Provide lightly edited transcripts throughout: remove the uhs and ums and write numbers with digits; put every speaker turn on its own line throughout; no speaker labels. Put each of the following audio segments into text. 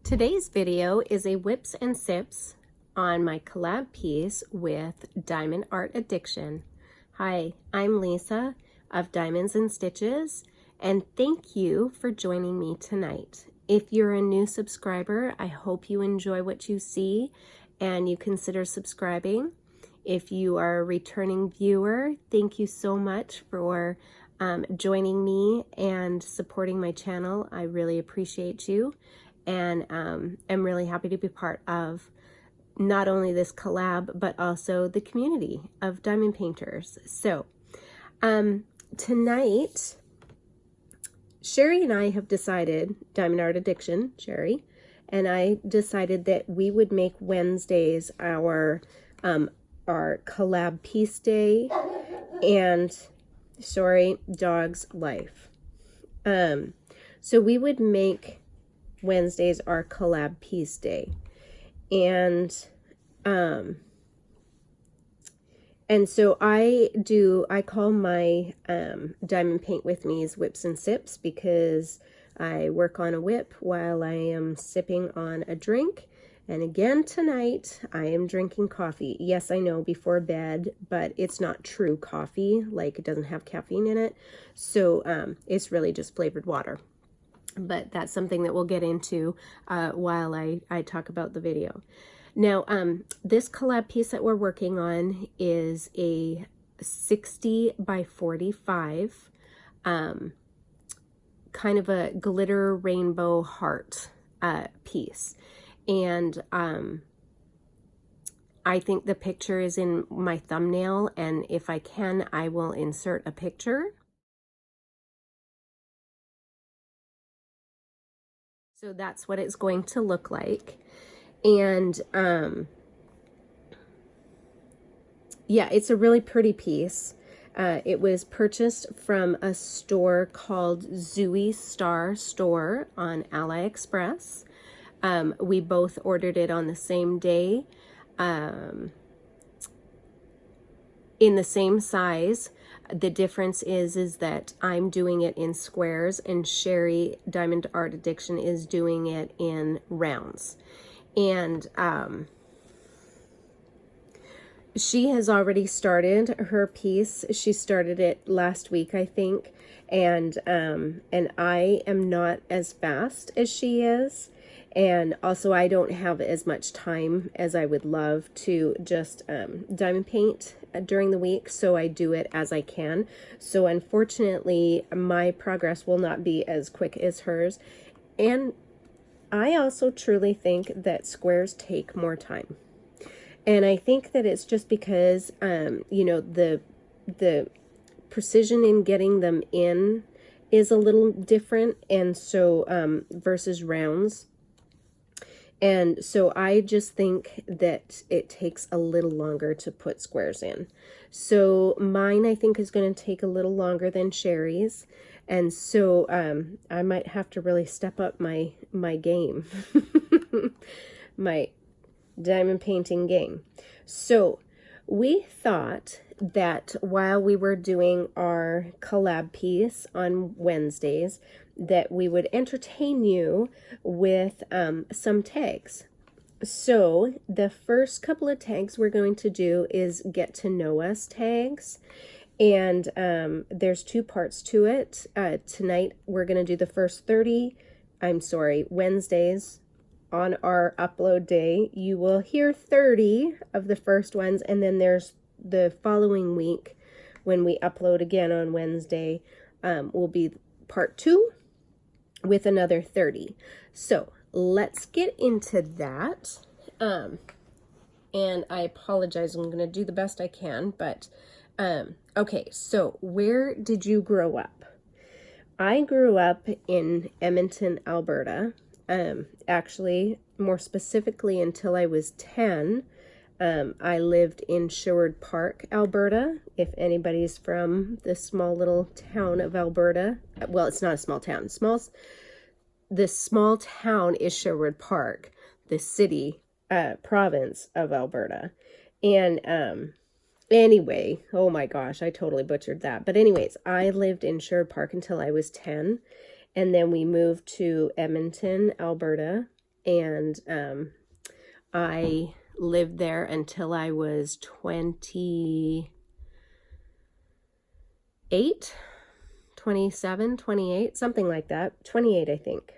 Today's video is a whips and sips on my collab piece with Diamond Art Addiction. Hi, I'm Lisa of Diamonds and Stitches, and thank you for joining me tonight. If you're a new subscriber, I hope you enjoy what you see and you consider subscribing. If you are a returning viewer, thank you so much for joining me and supporting my channel. I really appreciate you, and I'm really happy to be part of not only this collab, but also the community of diamond painters. So tonight, Cherri and I have decided, Diamond Art Addiction, Cherri, and I decided that we would make Wednesdays our collab piece day, and sorry, dog's life. So we would make Wednesdays our collab piece day, and so I call my diamond paint with me's whips and sips because I work on a whip while I am sipping on a drink. And again tonight, I am drinking coffee. Yes, I know, before bed, but it's not true coffee. Like, it doesn't have caffeine in it. So it's really just flavored water. But that's something that we'll get into while I talk about the video. Now, this collab piece that we're working on is a 60 by 45, kind of a glitter rainbow heart piece. And I think the picture is in my thumbnail, and if I can, I will insert a picture. So that's what it's going to look like. And yeah, it's a really pretty piece. It was purchased from a store called Zhuistar Store on AliExpress. We both ordered it on the same day, in the same size. The difference is that I'm doing it in squares, and Cherri, Diamond Art Addiction, is doing it in rounds. And she has already started her piece. She started it last week, I think, and I am not as fast as she is. And also, I don't have as much time as I would love to just diamond paint during the week, so I do it as I can. So unfortunately, my progress will not be as quick as hers. And I also truly think that squares take more time. And I think that it's just because, you know, the precision in getting them in is a little different, and so versus rounds. And so I just think that it takes a little longer to put squares in. So mine, I think, is going to take a little longer than Cherri's. And so I might have to really step up my game, my diamond painting game. So we thought that while we were doing our collab piece on Wednesdays, that we would entertain you with some tags. So the first couple of tags we're going to do is get to know us tags. And there's two parts to it. Tonight we're going to do the first 30, Wednesdays on our upload day. You will hear 30 of the first ones, and then there's the following week when we upload again on Wednesday, will be part 2 with another 30. So let's get into that. And I apologize, I'm going to do the best I can, but okay, so where did you grow up? I grew up in Edmonton, Alberta. Actually, more specifically, until I was 10, I lived in Sherwood Park, Alberta. If anybody's from the small little town of Alberta, well, it's not a small town. The small town is Sherwood Park, the city, province of Alberta. And anyway, oh my gosh, I totally butchered that. But anyways, I lived in Sherwood Park until I was 10. And then we moved to Edmonton, Alberta. and I lived there until I was 28, 27, 28, something like that. 28, I think.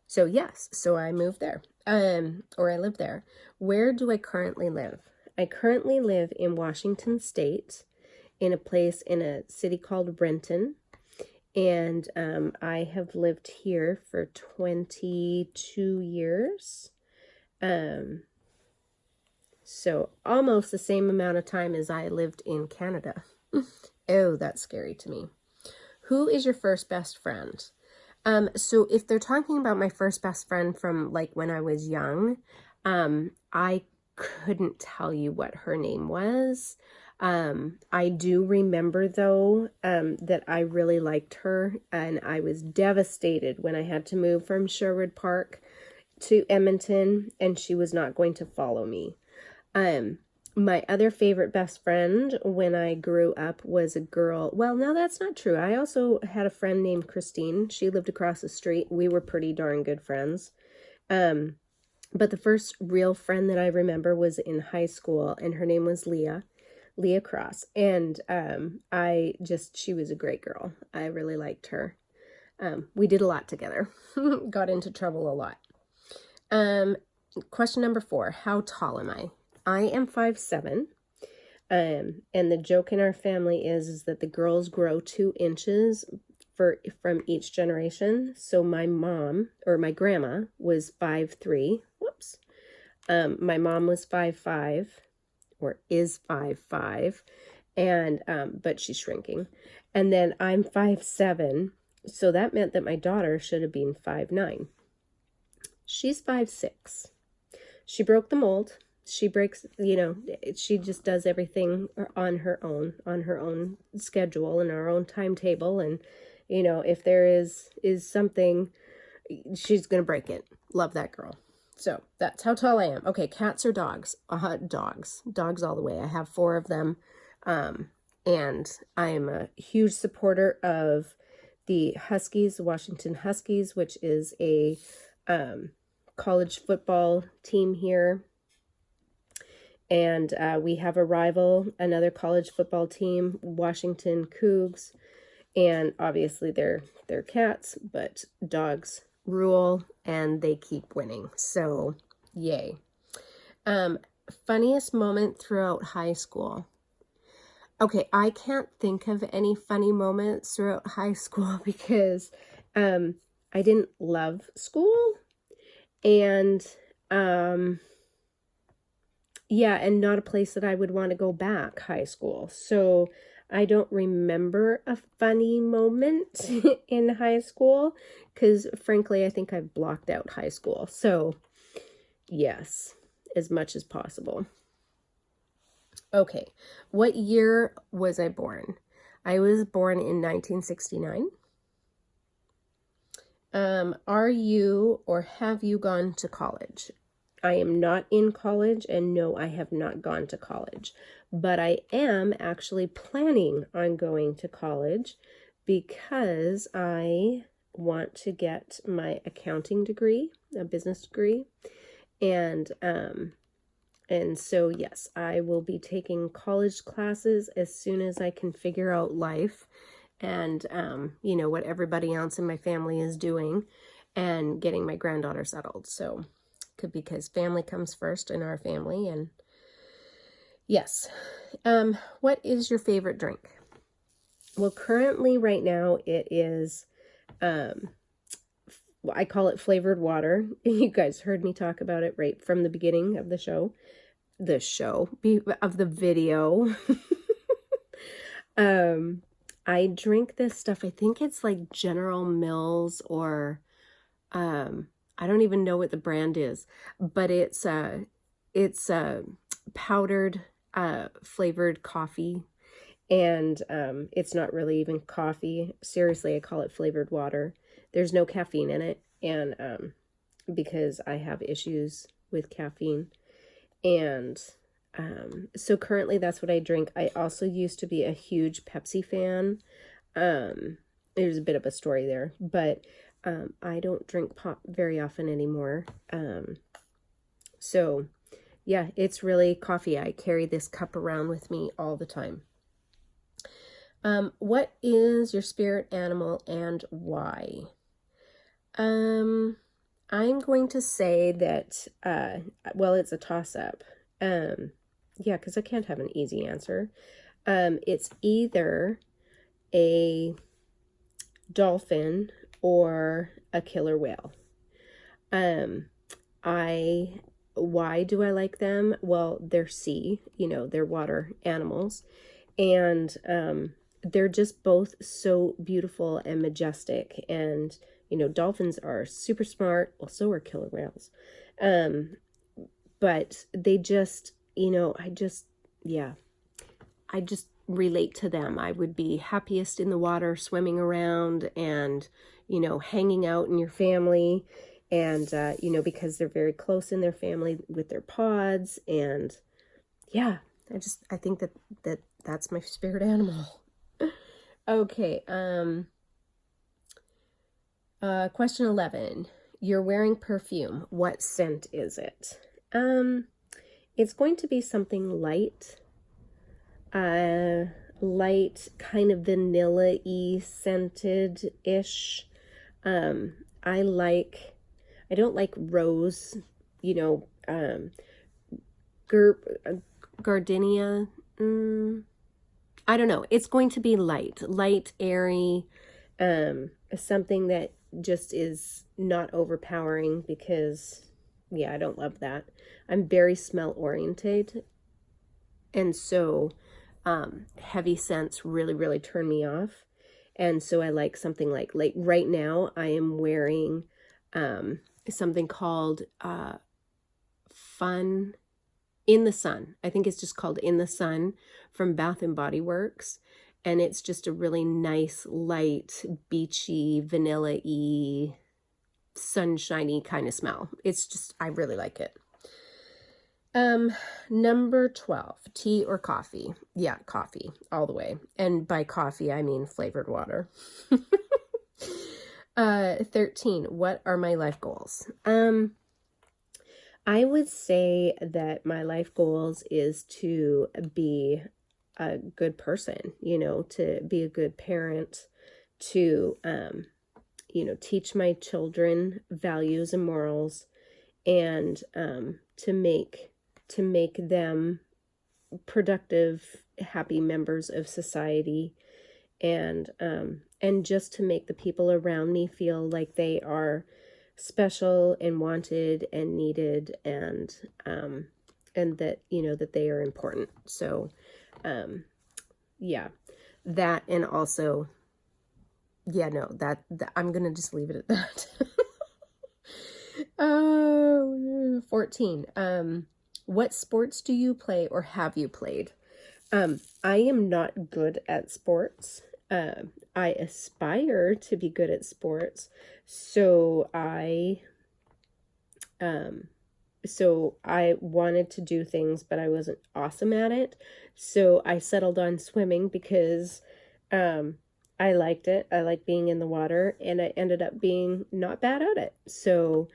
So yes, so I moved there, or I live there. Where do I currently live? I currently live in Washington State, in a place in a city called Renton, and I have lived here for 22 years. So almost the same amount of time as I lived in Canada. Oh, that's scary to me. Who is your first best friend? So if they're talking about my first best friend from like when I was young, I couldn't tell you what her name was. I do remember though, that I really liked her, and I was devastated when I had to move from Sherwood Park to Edmonton and she was not going to follow me. My other favorite best friend when I grew up was a girl. Well, no, that's not true. I also had a friend named Christine. She lived across the street. We were pretty darn good friends. But the first real friend that I remember was in high school, and her name was Leah Cross. And she was a great girl. I really liked her. We did a lot together. Got into trouble a lot. Question number 4. How tall am I? I am 5'7", and the joke in our family is that the girls grow 2 inches from each generation. So my mom, or my grandma, was 5'3". Whoops. My mom was 5'5", or is 5'5", and but she's shrinking. And then I'm 5'7", so that meant that my daughter should have been 5'9". She's 5'6". She broke the mold. She breaks, she just does everything on her own schedule and her own timetable. And, if there is something, she's going to break it. Love that girl. So that's how tall I am. Okay. Cats or dogs? Dogs all the way. I have 4 of them. And I am a huge supporter of the Huskies, Washington Huskies, which is a, college football team here. And we have a rival, another college football team, Washington Cougs. And obviously they're cats, but dogs rule and they keep winning. So yay. Funniest moment throughout high school. Okay, I can't think of any funny moments throughout high school because I didn't love school. And yeah, and not a place that I would want to go back, high school. So I don't remember a funny moment in high school because frankly, I think I've blocked out high school. So yes, as much as possible. Okay, what year was I born? I was born in 1969. Are you or have you gone to college? I am not in college, and no, I have not gone to college, but I am actually planning on going to college because I want to get my accounting degree, a business degree, and so yes, I will be taking college classes as soon as I can figure out life and, what everybody else in my family is doing and getting my granddaughter settled. So because family comes first in our family. And yes. What is your favorite drink? Well, currently right now it is, I call it flavored water. You guys heard me talk about it right from the beginning of the video. I drink this stuff. I think it's like General Mills or, I don't even know what the brand is, but it's powdered, flavored coffee, and it's not really even coffee. Seriously, I call it flavored water. There's no caffeine in it, and because I have issues with caffeine, and so currently that's what I drink. I also used to be a huge Pepsi fan. There's a bit of a story there, but I don't drink pop very often anymore. So yeah, it's really coffee. I carry this cup around with me all the time. What is your spirit animal and why? I'm going to say that, well, it's a toss-up. Yeah, because I can't have an easy answer. It's either a dolphin or a killer whale. Why do I like them? Well, they're sea, they're water animals, and they're just both so beautiful and majestic. And dolphins are super smart. Well, so are killer whales. But they just, I just relate to them. I would be happiest in the water, swimming around and, hanging out in your family. And, because they're very close in their family with their pods. And yeah, I think that's my spirit animal. Okay. Question 11. You're wearing perfume. What scent is it? It's going to be something light. Light, kind of vanilla-y scented-ish. I don't like rose, gardenia. I don't know. It's going to be light, airy, something that just is not overpowering because, yeah, I don't love that. I'm very smell oriented. And so, heavy scents really, really turn me off. And so I like something like right now I am wearing, something called, Fun in the Sun. I think it's just called In the Sun from Bath and Body Works. And it's just a really nice, light, beachy, vanilla-y, sunshiny kind of smell. It's just, I really like it. Number 12, tea or coffee? Yeah, coffee all the way. And by coffee, I mean flavored water. 13, what are my life goals? I would say that my life goals is to be a good person, to be a good parent, to, teach my children values and morals, and, to make them productive, happy members of society, and just to make the people around me feel like they are special and wanted and needed, and that, that they are important. So, yeah, that, and also, yeah, no, that I'm going to just leave it at that. 14, what sports do you play or have you played? I am not good at sports. I aspire to be good at sports. So I wanted to do things, but I wasn't awesome at it. So I settled on swimming because, I liked it. I like being in the water, and I ended up being not bad at it. So,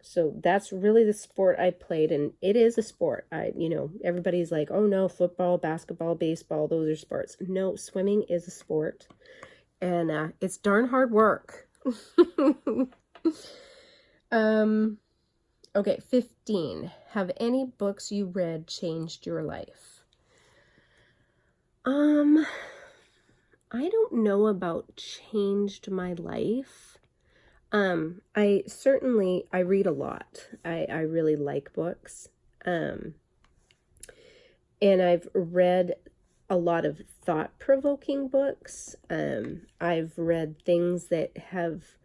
so that's really the sport I played, and it is a sport. Everybody's like, oh no, football, basketball, baseball, those are sports. No, swimming is a sport, and it's darn hard work. Okay, 15. Have any books you read changed your life? I don't know about changed my life. I read a lot. I really like books. And I've read a lot of thought-provoking books. I've read things that have,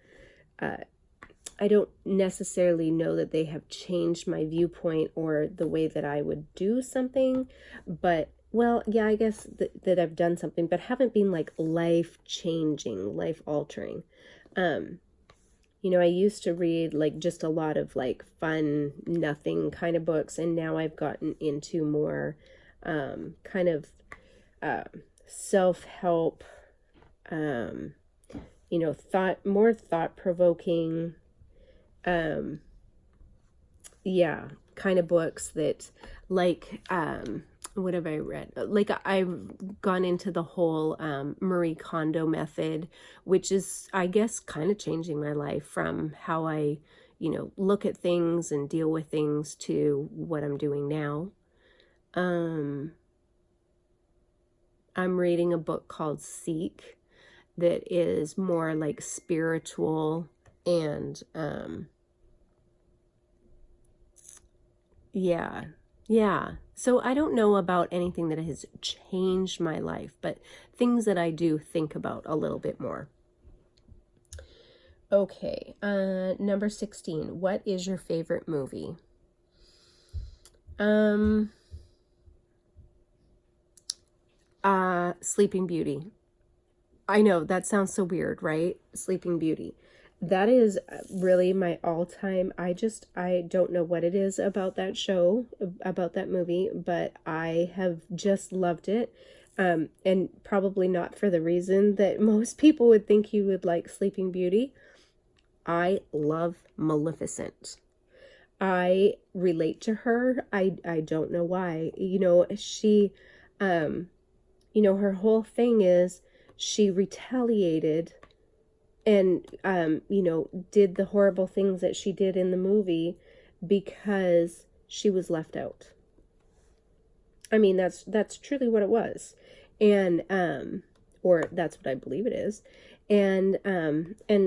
I don't necessarily know that they have changed my viewpoint or the way that I would do something, but, well, yeah, I guess that I've done something, but haven't been like life-changing, life-altering. I used to read like just a lot of like fun, nothing kind of books, and now I've gotten into more kind of self-help, you know, more thought-provoking, yeah, kind of books that, like, what have I read? Like, I've gone into the whole Marie Kondo method, which is, I guess, kind of changing my life from how I, you know, look at things and deal with things to what I'm doing now. I'm reading a book called Seek that is more like spiritual and, yeah. So I don't know about anything that has changed my life, but things that I do think about a little bit more. Okay, number 16. What is your favorite movie? Sleeping Beauty. I know that sounds so weird, right? Sleeping Beauty. That is really my all-time. I don't know what it is about that show, about that movie, but I have just loved it. And probably not for the reason that most people would think you would like Sleeping Beauty. I love Maleficent. I relate to her. I don't know why. You know, you know, her whole thing is she retaliated and, you know, did the horrible things that she did in the movie because she was left out. I mean, that's truly what it was. And, or that's what I believe it is. And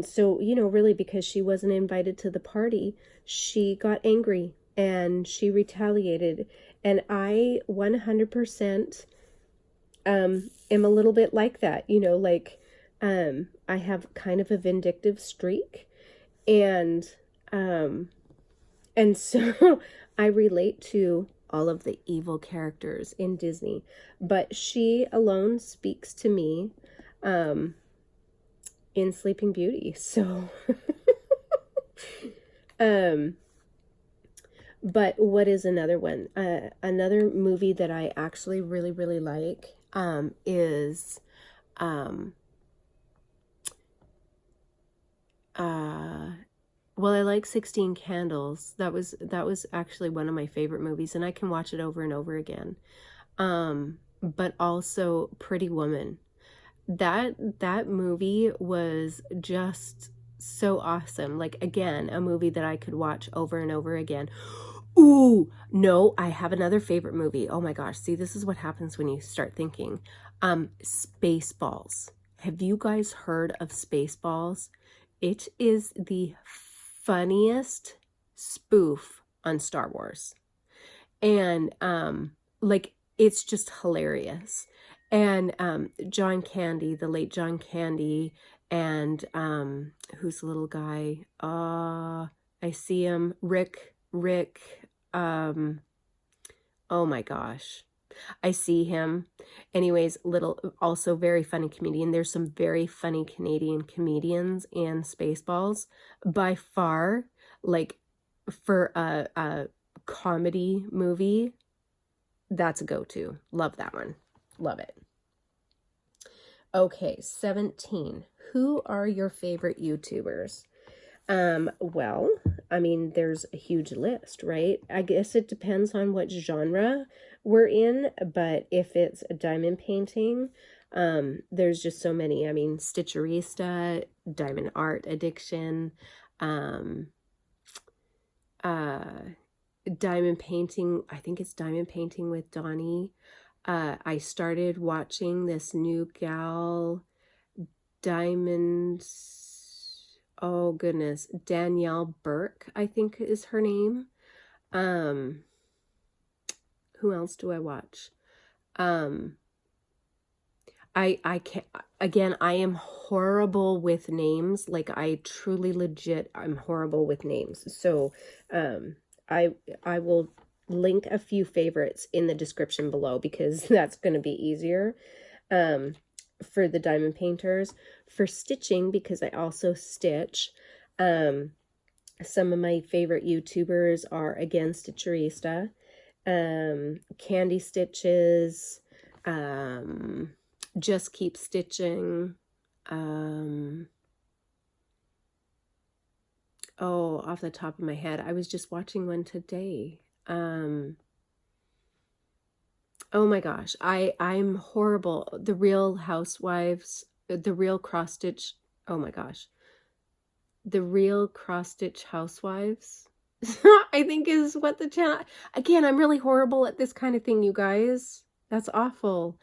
so, you know, really because she wasn't invited to the party, she got angry and she retaliated. And I 100%, am a little bit like that, you know, like, I have kind of a vindictive streak, and so I relate to all of the evil characters in Disney, but she alone speaks to me, in Sleeping Beauty. So, but what is another one? Another movie that I actually really, really like, is, well, I like 16 Candles. That was actually one of my favorite movies, and I can watch it over and over again. But also Pretty Woman. That movie was just so awesome. Like, again, a movie that I could watch over and over again. Ooh, no, I have another favorite movie. Oh my gosh, see, this is what happens when you start thinking. Spaceballs. Have you guys heard of Spaceballs? It is the funniest spoof on Star Wars. And like, it's just hilarious. And John Candy, the late John Candy, and who's the little guy? I see him. Rick, oh my gosh. I see him. Anyways, also very funny comedian. There's some very funny Canadian comedians in Spaceballs. By far, like, for a comedy movie, that's a go-to. Love that one. Love it. Okay, 17. Who are your favorite YouTubers? Well, I mean, there's a huge list, right? I guess it depends on what genre we're in, but if it's a diamond painting, there's just so many. I mean, Stitcherista, Diamond Art Addiction, diamond painting, I think it's diamond painting with Donnie. I started watching this new gal, oh goodness, Danielle Burke, I think is her name. Who else do I watch? I can't, again, I am horrible with names. Like, I truly legit, I'm horrible with names. So, I will link a few favorites in the description below, because that's going to be easier. For the diamond painters. For stitching, because I also stitch, some of my favorite YouTubers are, again, Stitcherista, Candy Stitches, Just Keep Stitching, Oh, off the top of my head, I was just watching one today. Oh my gosh, I'm horrible. The Real Housewives, the Real Cross Stitch. Oh my gosh, the Real Cross Stitch Housewives. I think is what the channel. Again, I'm really horrible at this kind of thing, you guys. That's awful.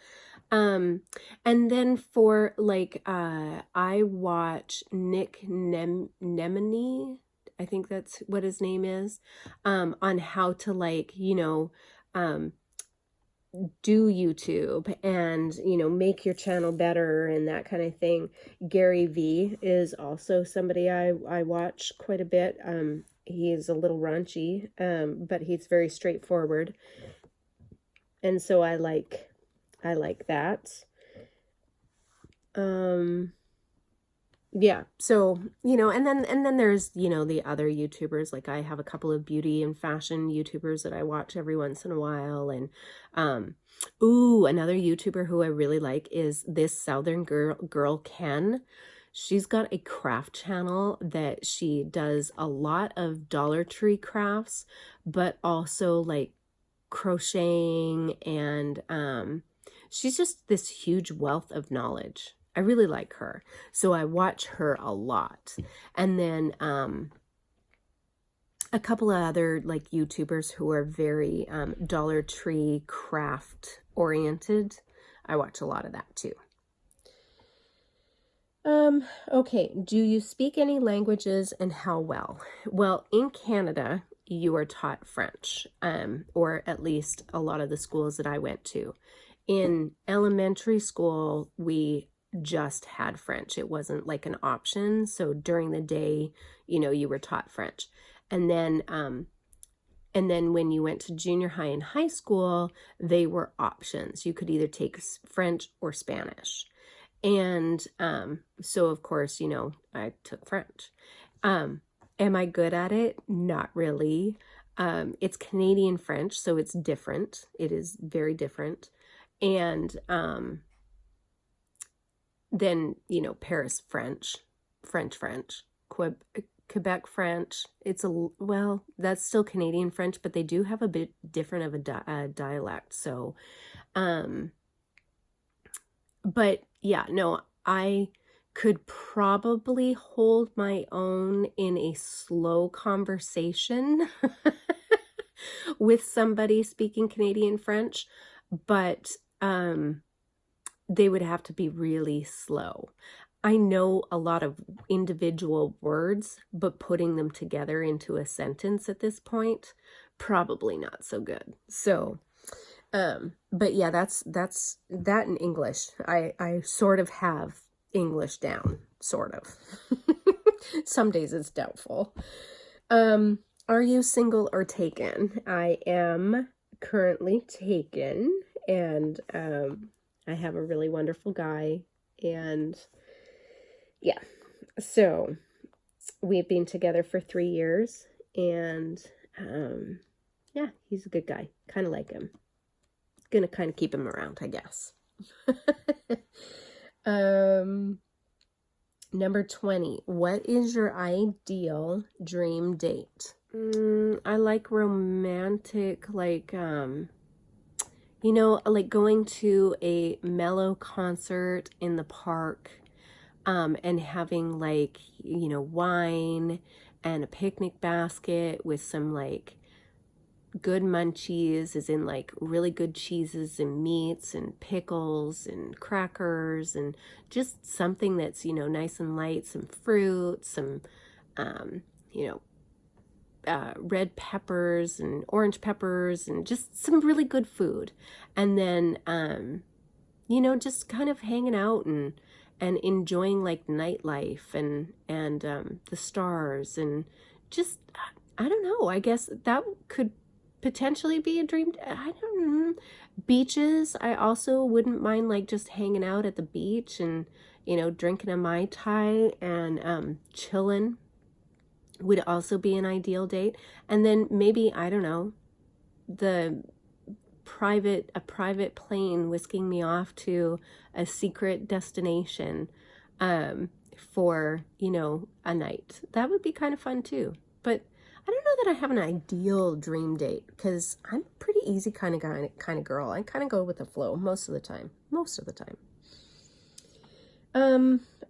And then for like, I watch Nick Nemini. I think that's what his name is. On how to, like, do YouTube and, make your channel better and that kind of thing. Gary V is also somebody I watch quite a bit. He's a little raunchy, but he's very straightforward. And so I like that. Yeah, so, and then there's, the other YouTubers. Like, I have a couple of beauty and fashion YouTubers that I watch every once in a while. And, another YouTuber who I really like is this Southern girl, Ken. She's got a craft channel that she does a lot of Dollar Tree crafts, but also like crocheting, and, she's just this huge wealth of knowledge. I really like her. So I watch her a lot. And then a couple of other like YouTubers who are very Dollar Tree craft oriented. I watch a lot of that too. Okay. Do you speak any languages and how well? Well, in Canada, you are taught French, or at least a lot of the schools that I went to. In elementary school, we just had French. It wasn't like an option. So during the day, you were taught French. And then when you went to junior high and high school, they were options. You could either take French or Spanish. And so of course, I took French. Am I good at it? Not really. It's Canadian French, so it's different. It is very different. And then, Paris French, Quebec French. Well, that's still Canadian French, but they do have a bit different of a dialect. So, but yeah, no, I could probably hold my own in a slow conversation with somebody speaking Canadian French, but they would have to be really slow. I know a lot of individual words, but putting them together into a sentence at this point, probably not so good. So, but yeah, that's that in English. I sort of have English down, sort of. Some days it's doubtful. Are you single or taken? I am currently taken, and I have a really wonderful guy, and yeah, so we've been together for 3 years, and yeah, he's a good guy. Kind of like him. Gonna kind of keep him around, I guess. Number 20. What is your ideal dream date? I like romantic, like, like going to a mellow concert in the park, and having like, wine and a picnic basket with some like good munchies, as in like really good cheeses and meats and pickles and crackers, and just something that's, nice and light, some fruit, some, red peppers and orange peppers, and just some really good food. And then, just kind of hanging out and enjoying like nightlife and the stars, and just, I don't know, I guess that could potentially be a dream. I don't know. Beaches, I also wouldn't mind like just hanging out at the beach and, drinking a Mai Tai and chilling would also be an ideal date. And then maybe, I don't know, a private plane whisking me off to a secret destination, for, you know, a night. That would be kind of fun too. But I don't know that I have an ideal dream date, because I'm a pretty easy kind of guy, kind of girl. I kind of go with the flow most of the time.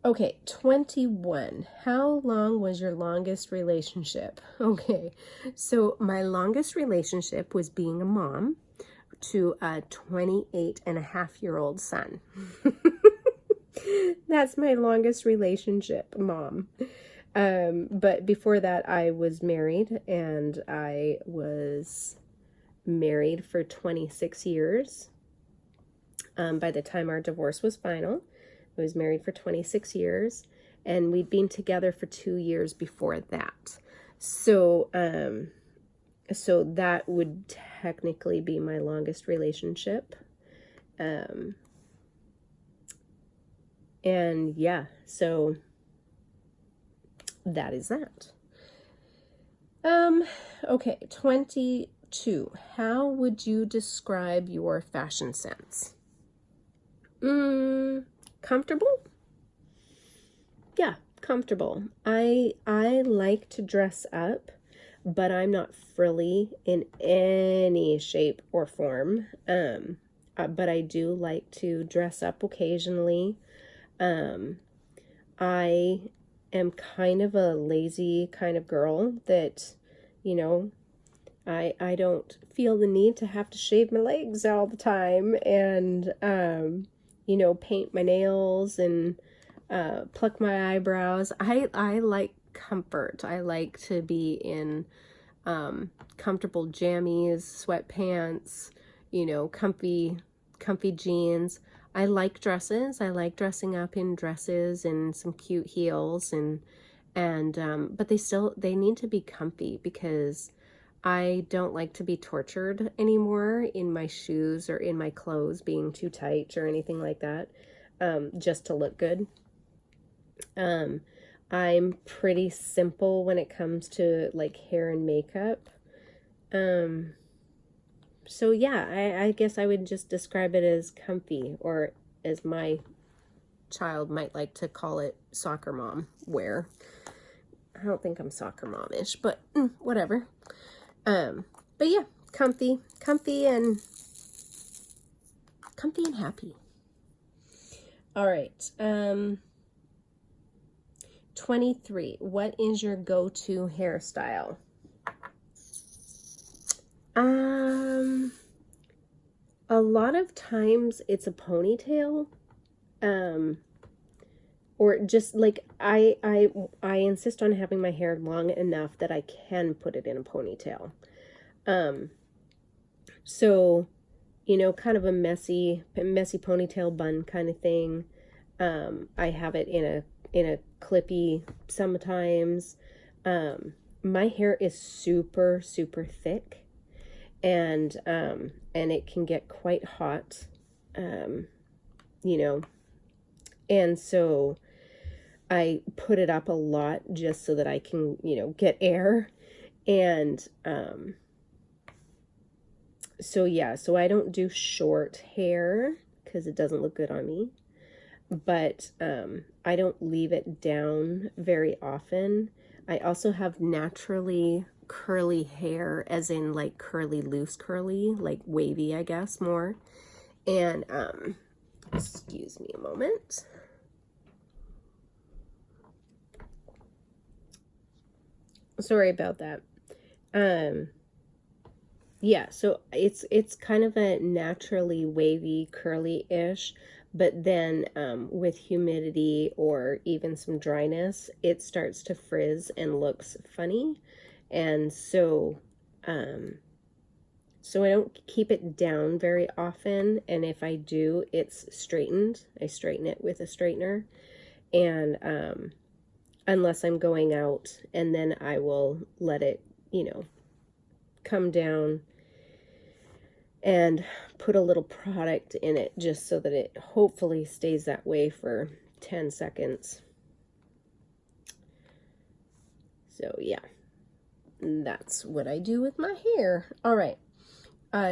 Okay, 21. How long was your longest relationship? Okay, so my longest relationship was being a mom to a 28-and-a-half-year-old son. That's my longest relationship, mom. But before that, I was married, and I was married for 26 years. By the time our divorce was final, I was married for 26 years, and we'd been together for 2 years before that. So, so that would technically be my longest relationship. And yeah, so that is that. Okay, 22. How would you describe your fashion sense? Comfortable? Yeah, comfortable. I like to dress up, but I'm not frilly in any shape or form. But I do like to dress up occasionally. I am kind of a lazy kind of girl that, you know, I don't feel the need to have to shave my legs all the time, and you know, paint my nails and pluck my eyebrows. I like comfort. I like to be in comfortable jammies, sweatpants, you know, comfy jeans. I like dresses. I like dressing up in dresses and some cute heels, and but they need to be comfy, because I don't like to be tortured anymore in my shoes or in my clothes being too tight or anything like that, just to look good. I'm pretty simple when it comes to like hair and makeup. So yeah, I guess I would just describe it as comfy, or as my child might like to call it, soccer mom wear. I don't think I'm soccer momish, but whatever. But yeah, comfy and happy. All right. 23. What is your go-to hairstyle? A lot of times it's a ponytail. Or just like I insist on having my hair long enough that I can put it in a ponytail. So, you know, kind of a messy ponytail bun kind of thing. I have it in a clippy sometimes. My hair is super thick, and it can get quite hot, you know, and so I put it up a lot just so that I can, you know, get air. And so yeah, so I don't do short hair because it doesn't look good on me. But I don't leave it down very often. I also have naturally curly hair, as in like curly, loose curly, like wavy, I guess, more. And excuse me a moment. Sorry about that. Yeah, so it's kind of a naturally wavy, curly-ish, but then with humidity or even some dryness, it starts to frizz and looks funny. And so so I don't keep it down very often, and if I do, it's straightened. I straighten it with a straightener. And unless I'm going out, and then I will let it, you know, come down and put a little product in it just so that it hopefully stays that way for 10 seconds. So yeah, that's what I do with my hair. All right,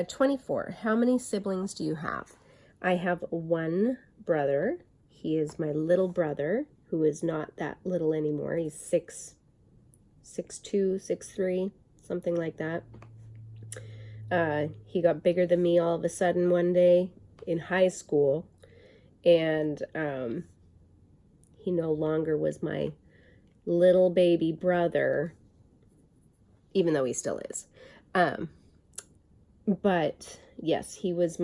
24. How many siblings do you have? I have one brother. He is my little brother, who is not that little anymore. He's 6'2", 6'3", something like that. He got bigger than me all of a sudden one day in high school, and he no longer was my little baby brother, even though he still is. But yes, he was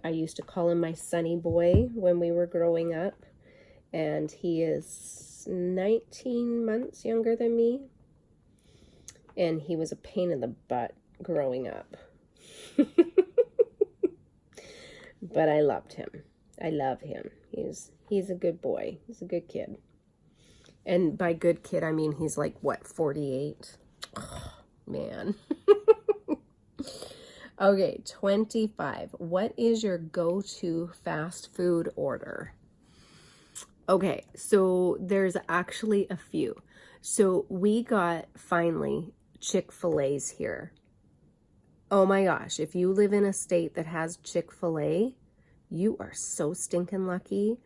I used to call him my sunny boy when we were growing up, and he is 19 months younger than me, and he was a pain in the butt growing up. But I loved him. I love him. He's a good boy. He's a good kid. And by good kid, I mean he's like, what, 48? Oh, man. Okay, 25. What is your go-to fast food order? Okay, so there's actually a few. So we got, finally, Chick-fil-A's here. Oh my gosh, if you live in a state that has Chick-fil-A, you are so stinking lucky.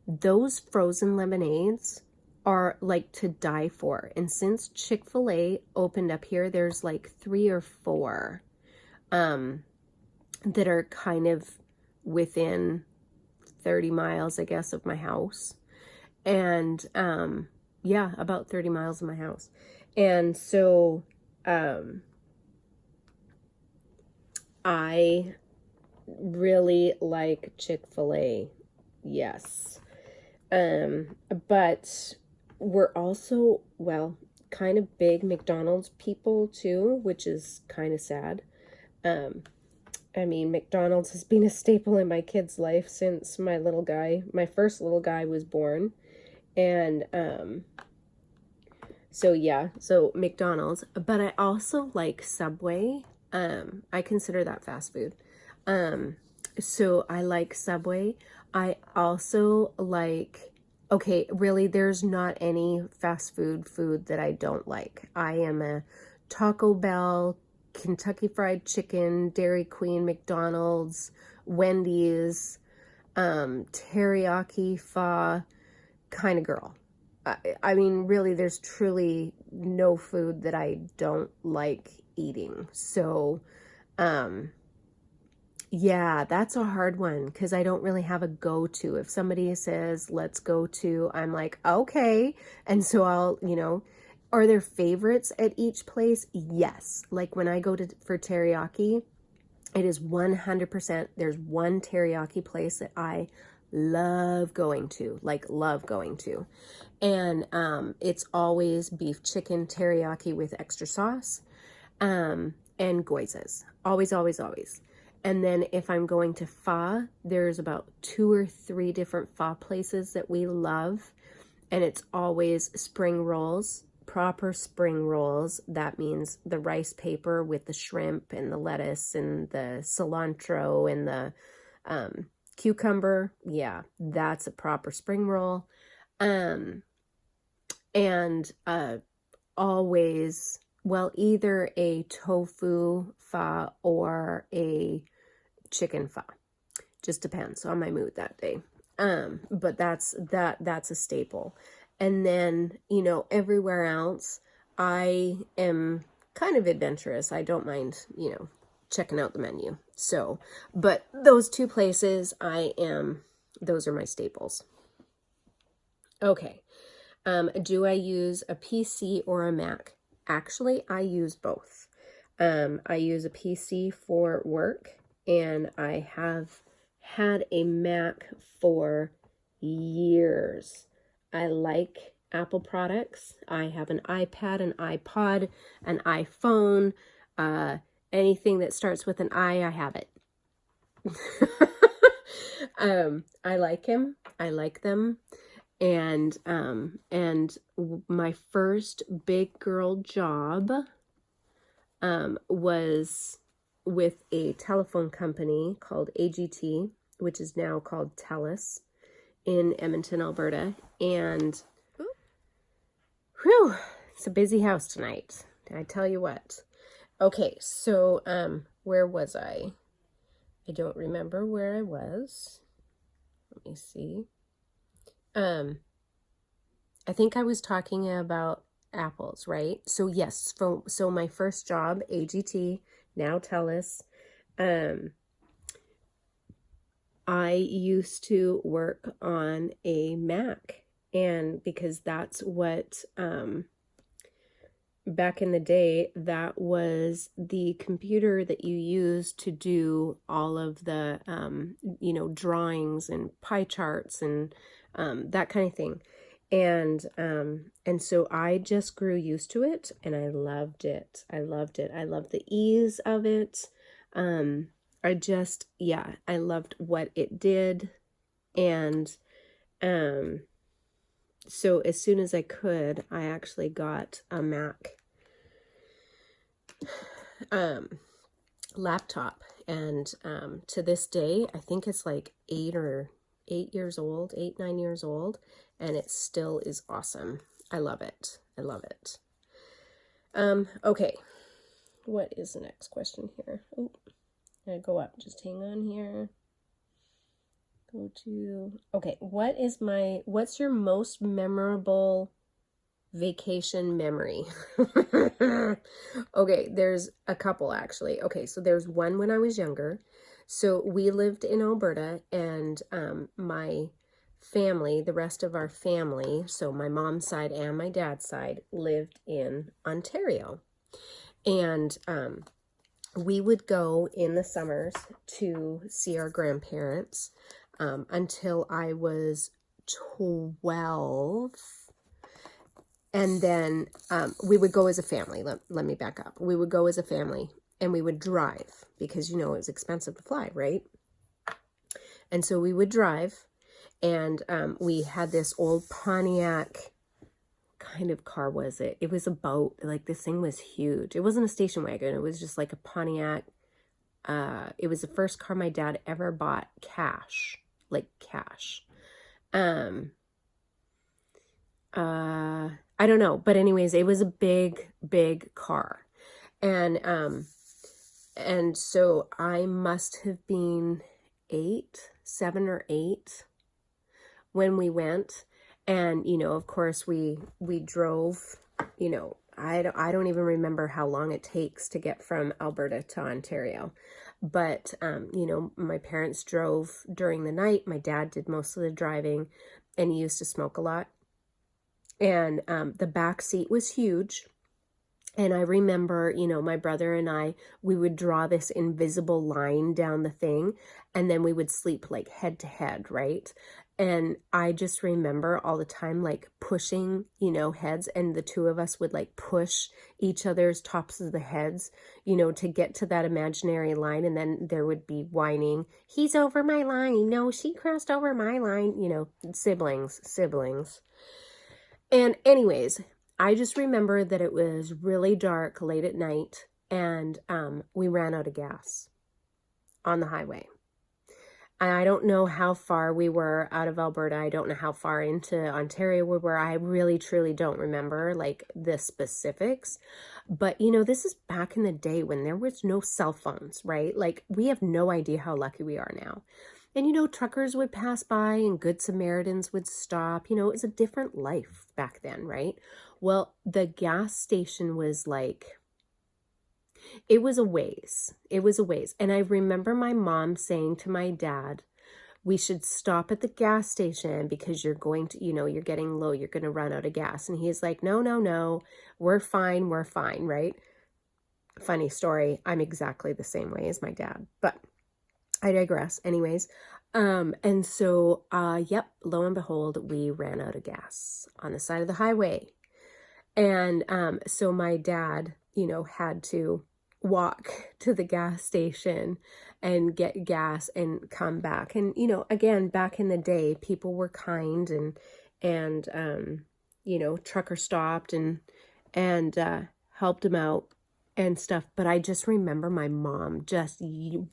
Those frozen lemonades are like to die for. And since Chick-fil-A opened up here, there's like 3 or 4 that are kind of within 30 miles, I guess, of my house. And yeah, about 30 miles of my house. And so I really like Chick-fil-A. Yes. But we're also, well, kind of big McDonald's people too, which is kind of sad. I mean, McDonald's has been a staple in my kid's life since my first little guy was born. And so yeah, so McDonald's, but I also like Subway. I consider that fast food. So I like Subway. I also like, okay, really, there's not any fast food that I don't like. I am a Taco Bell, Kentucky Fried Chicken, Dairy Queen, McDonald's, Wendy's, teriyaki pho kind of girl. I mean, really, there's truly no food that I don't like eating. So, yeah, that's a hard one because I don't really have a go-to. If somebody says, let's go to, I'm like, okay. And so I'll, are there favorites at each place? Yes. Like when I go for teriyaki, it is 100%. There's one teriyaki place that I love going to, and it's always beef chicken teriyaki with extra sauce, and goizas, always. And then if I'm going to pho, there's about 2 or 3 different pho places that we love, and it's always spring rolls, proper spring rolls. That means the rice paper with the shrimp and the lettuce and the cilantro and the cucumber. Yeah, that's a proper spring roll. And always, well, either a tofu pho or a chicken pho. Just depends on my mood that day. But that's a staple. And then, everywhere else, I am kind of adventurous. I don't mind, checking out the menu. So, but those 2 places, those are my staples. Okay. Do I use a PC or a Mac? Actually, I use both. I use a PC for work, and I have had a Mac for years. I like Apple products. I have an iPad, an iPod, an iPhone, anything that starts with an I have it. I like him. I like them. And my first big girl job, was with a telephone company called AGT, which is now called TELUS, in Edmonton, Alberta. And whew, it's a busy house tonight, I tell you what. Okay, so where was I? I don't remember where I was. Let me see. I think I was talking about apples, right? So yes, so my first job, AGT, now TELUS, I used to work on a Mac, and because that's what, back in the day, that was the computer that you used to do all of the, drawings and pie charts and that kind of thing. And so I just grew used to it, and I loved it. I loved it. I loved the ease of it. I loved what it did. And so as soon as I could, I actually got a Mac laptop. And to this day, I think it's like 9 years old, and it still is awesome. I love it. I love it. Okay. What is the next question here? Oh, I go up. Just hang on here. Go to, okay. What's your most memorable vacation memory? Okay, there's a couple actually. Okay, so there's one when I was younger. So we lived in Alberta, and my family, the rest of our family, so my mom's side and my dad's side, lived in Ontario. And we would go in the summers to see our grandparents until I was 12. And then we would go as a family. Let me back up. We would go as a family, and we would drive because, it was expensive to fly, right? And so we would drive, and we had this old Pontiac. Kind of car was it? It was a boat. Like, this thing was huge. It wasn't a station wagon. It was just like a Pontiac. It was the first car my dad ever bought cash. Like, cash. I don't know, but anyways, it was a big, big car. And so I must have been 7 or 8 when we went. And, of course we drove, I don't even remember how long it takes to get from Alberta to Ontario. But, my parents drove during the night. My dad did most of the driving, and he used to smoke a lot. And the back seat was huge. And I remember, my brother and I, we would draw this invisible line down the thing, and then we would sleep like head to head, right? And I just remember all the time, like pushing, heads, and the two of us would like push each other's tops of the heads, to get to that imaginary line. And then there would be whining, he's over my line. No, she crossed over my line, siblings. And anyways, I just remember that it was really dark late at night, and we ran out of gas on the highway. I don't know how far we were out of Alberta. I don't know how far into Ontario we were. I really, truly don't remember like the specifics. But, this is back in the day when there was no cell phones, right? Like, we have no idea how lucky we are now. And, truckers would pass by and Good Samaritans would stop. It was a different life back then, right? Well, the gas station was like, it was a ways. And I remember my mom saying to my dad, we should stop at the gas station because you're going to, you're getting low. You're going to run out of gas. And he's like, no, we're fine, right? Funny story. I'm exactly the same way as my dad, but I digress. Anyways, and so, yep, lo and behold, we ran out of gas on the side of the highway. And, so my dad, had to walk to the gas station and get gas and come back. And, again, back in the day, people were kind, and, trucker stopped and helped him out and stuff. But I just remember my mom just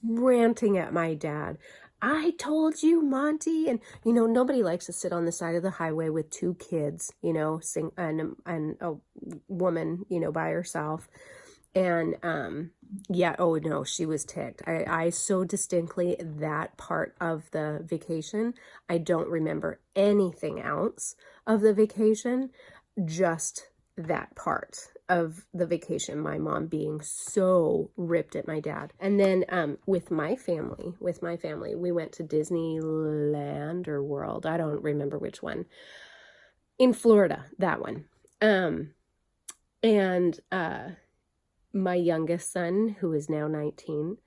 ranting at my dad. I told you, Monty. And, nobody likes to sit on the side of the highway with 2 kids, and a woman, by herself. And, yeah, oh no, she was ticked. I so distinctly that part of the vacation. I don't remember anything else of the vacation, just that part of the vacation, my mom being so ripped at my dad. And then with my family, we went to Disneyland or World. I don't remember which one. In Florida, that one. And my youngest son, who is now 19,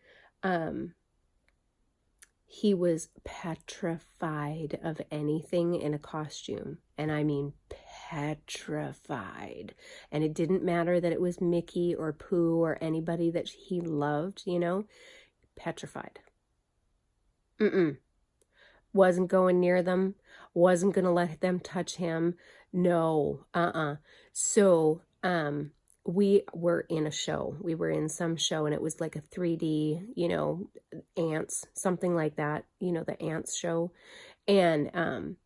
he was petrified of anything in a costume. And I mean petrified. And it didn't matter that it was Mickey or Pooh or anybody that he loved, you know, petrified. Wasn't going near them, wasn't going to let them touch him. No, So, we were in a show. We were in some show, and it was like a 3D, you know, ants, something like that, you know, the ants show. And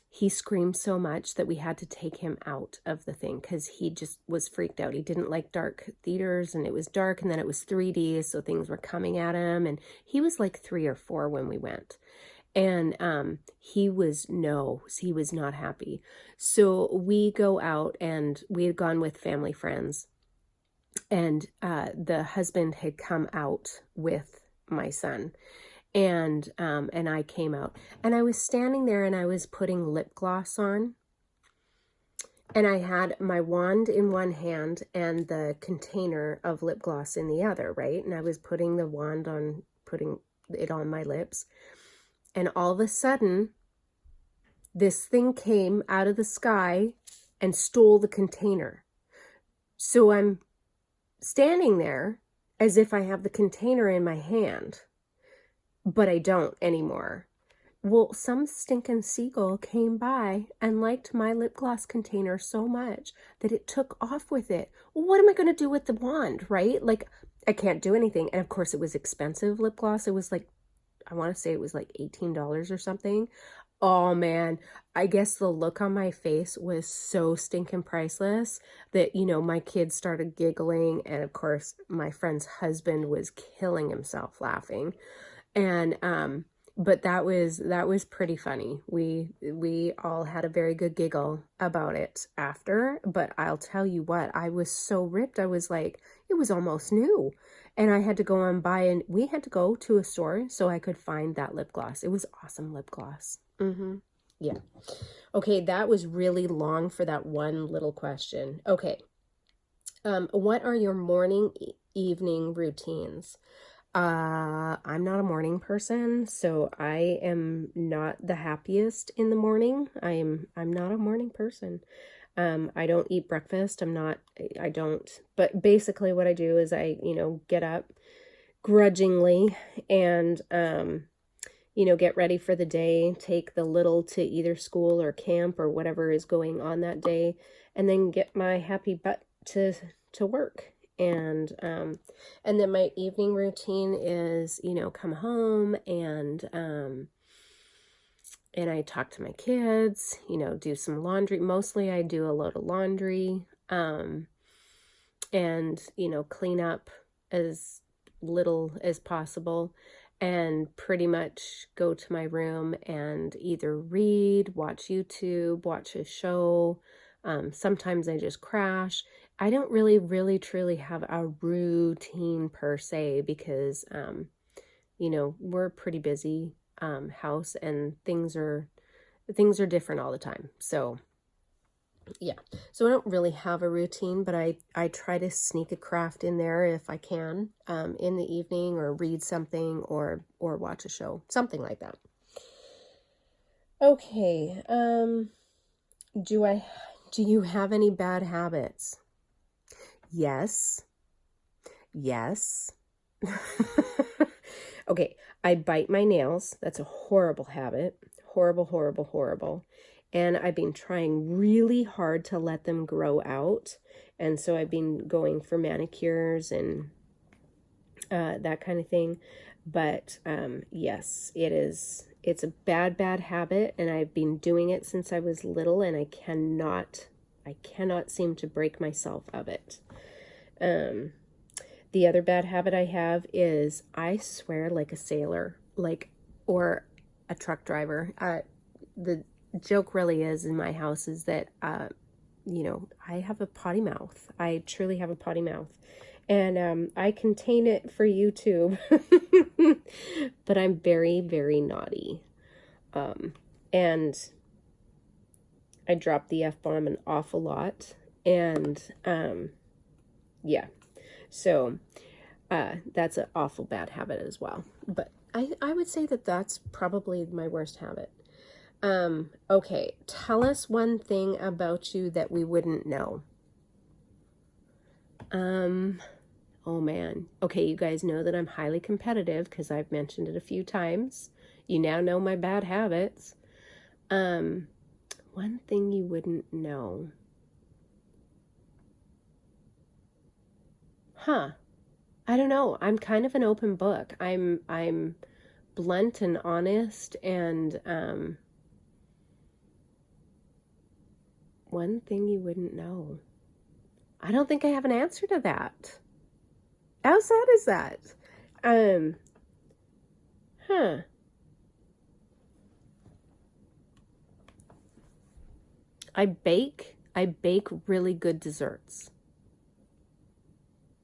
he screamed so much that we had to take him out of the thing because he just was freaked out. He didn't like dark theaters, and it was dark, and then it was 3D, so things were coming at him. And he was like 3 or 4 when we went. And he was not happy. So we go out, and we had gone with family friends, and the husband had come out with my son, and I came out, and I was standing there, and I was putting lip gloss on, and I had my wand in one hand and the container of lip gloss in the other, right? And I was putting the wand on, putting it on my lips. And all of a sudden, this thing came out of the sky and stole the container. So I'm standing there as if I have the container in my hand, but I don't anymore. Well, some stinking seagull came by and liked my lip gloss container so much that it took off with it. Well, what am I going to do with the wand, right? Like, I can't do anything. And of course, it was expensive lip gloss. It was like, I want to say it was like $18 or something. Oh man, I guess the look on my face was so stinking priceless that, you know, my kids started giggling. And of course, my friend's husband was killing himself laughing. And, but that was pretty funny. We all had a very good giggle about it after, but I'll tell you what, I was so ripped. I was like, it was almost new. And I had to go and buy, and we had to go to a store so I could find that lip gloss. It was awesome lip gloss. Yeah. Okay, that was really long for that one little question. Okay. What are your morning, evening routines? I'm not a morning person, so I am not the happiest in the morning. I'm not a morning person. I don't eat breakfast. I don't, but basically what I do is I, you know, get up grudgingly and, you know, get ready for the day, take the little to either school or camp or whatever is going on that day, and then get my happy butt to work. And then my evening routine is, you know, come home and I talk to my kids, you know, do some laundry. Mostly I do a load of laundry, and, you know, clean up as little as possible, and pretty much go to my room and either read, watch YouTube, watch a show. Sometimes I just crash. I don't really truly have a routine per se because, you know, we're a pretty busy house, and things are different all the time. So yeah, so I don't really have a routine, but I try to sneak a craft in there if I can, in the evening, or read something or watch a show, something like that. Okay. Do you have any bad habits? Yes. Okay, I bite my nails. That's a horrible habit. Horrible. And I've been trying really hard to let them grow out. And so I've been going for manicures and that kind of thing. But yes, it's a bad habit, and I've been doing it since I was little, and I cannot seem to break myself of it. The other bad habit I have is I swear like a sailor, or a truck driver. The joke really is in my house is that, I have a potty mouth. I truly have a potty mouth. And I contain it for YouTube. But I'm very, very naughty. And I drop the F-bomb an awful lot. And, yeah. So, that's an awful bad habit as well. But I would say that that's probably my worst habit. Okay. Tell us one thing about you that we wouldn't know. Oh man. Okay, you guys know that I'm highly competitive because I've mentioned it a few times. You now know my bad habits. One thing you wouldn't know. Huh. I don't know. I'm kind of an open book. I'm blunt and honest, and one thing you wouldn't know. I don't think I have an answer to that. How sad is that? Huh. I bake really good desserts.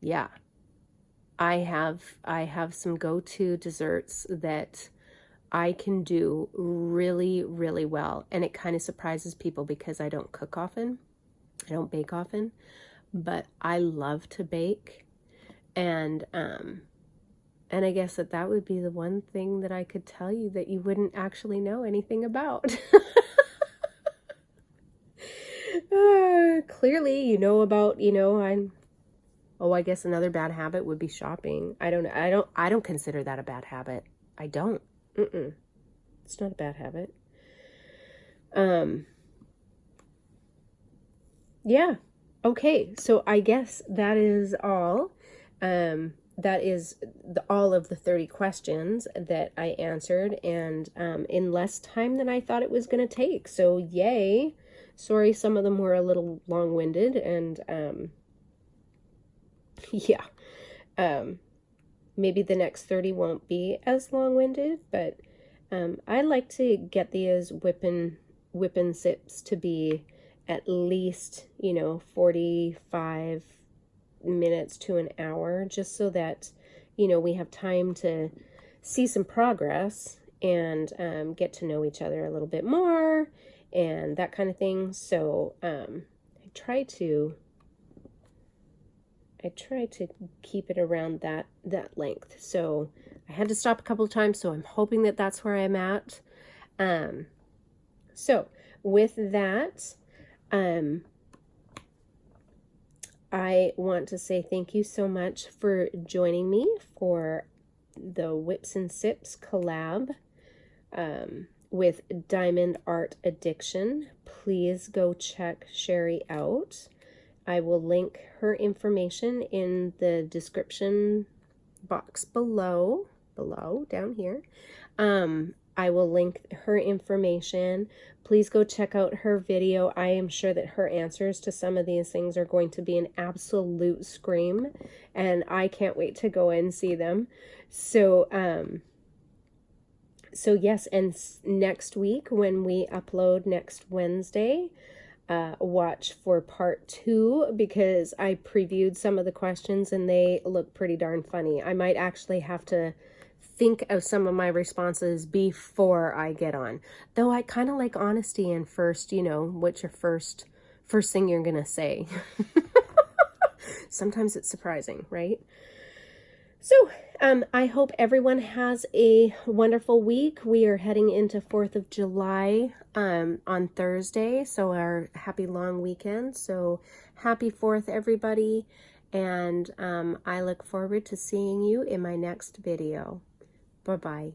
Yeah. I have some go-to desserts that I can do really, really well. And it kind of surprises people because I don't cook often. I don't bake often, but I love to bake. And I guess that would be the one thing that I could tell you that you wouldn't actually know anything about. Clearly, you know about, I guess another bad habit would be shopping. I don't consider that a bad habit. I don't. It's not a bad habit. Yeah. Okay. So I guess that is all. That is all of the 30 questions that I answered, and in less time than I thought it was going to take. So yay. Sorry, some of them were a little long-winded, and yeah. Maybe the next 30 won't be as long-winded, but I like to get these whippin' sips to be at least, 45 minutes to an hour, just so that, we have time to see some progress and get to know each other a little bit more and that kind of thing. So I try to keep it around that length. So I had to stop a couple of times, so I'm hoping that that's where I'm at. So with that, I want to say thank you so much for joining me for the Whips and Sips collab with Diamond Art Addiction. Please go check Cherri out. I will link her information in the description box below, down here. I will link her information. Please go check out her video. I am sure that her answers to some of these things are going to be an absolute scream, and I can't wait to go and see them. So, yes, and next week when we upload next Wednesday, watch for part 2, because I previewed some of the questions and they look pretty darn funny. I might actually have to think of some of my responses before I get on. Though I kind of like honesty and first, what's your first thing you're going to say. Sometimes it's surprising, right? So, I hope everyone has a wonderful week. We are heading into 4th of July on Thursday, so our happy long weekend. So, happy 4th, everybody, and I look forward to seeing you in my next video. Bye-bye.